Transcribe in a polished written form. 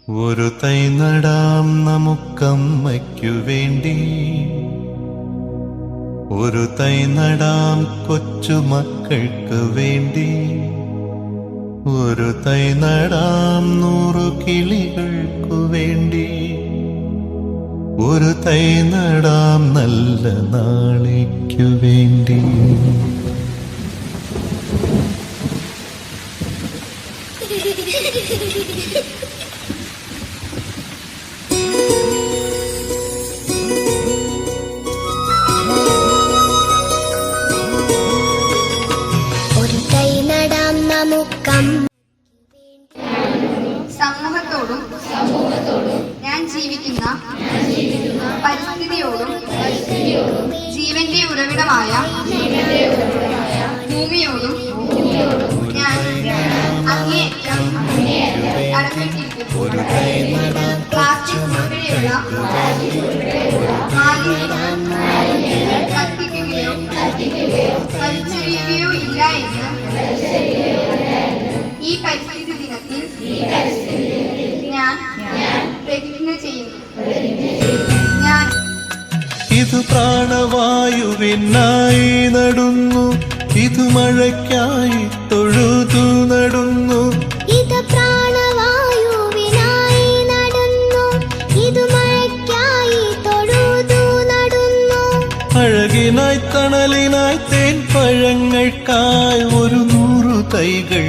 ഒരു തൈ നടാം നമുക്കമ്മയ്ക്കു വേണ്ടി, ഒരു തൈ നടാം കൊച്ചുമക്കൾക്ക് വേണ്ടി, ഒരു തൈ നടാം 100 കിളികൾക്കു വേണ്ടി, ഒരു തൈ നടാം നല്ല നാളേക്കു വേണ്ടി. ഒരു തൈ നടാം നമുക്കം. സമൂഹത്തോടും ഞാൻ ജീവിക്കുന്ന പരിസ്ഥിതിയോടും ജീവന്റെ ഉറവിടമായ ഭൂമിയോടും ഞാൻ അങ്ങേയറ്റം കടപ്പെട്ടിരിക്കുന്നു. പ്ലാസ്റ്റിക് ഉൾപ്പെടെയുള്ള മാലിന്യം കത്തിക്കുകയോ വലിച്ചെറിയുകയോ ഇല്ല എന്ന് ഈ പരിസ്ഥിതി ദിനത്തിൽ ഞാൻ പ്രതിജ്ഞ ചെയ്യുന്നു. ഇത് പ്രാണവായുവിനായി നടുന്നു, ഇത് മഴയ്ക്കായി തൊഴുതു നടുന്നു, ഇത് പ്രാണവായുവിനായി നടുന്നു, ഇത് മഴയ്ക്കായി തൊഴുതു നടുന്നു. അഴകിനായി തണലിനായി തേൻ പഴങ്ങൾക്കായി 100 തൈകൾ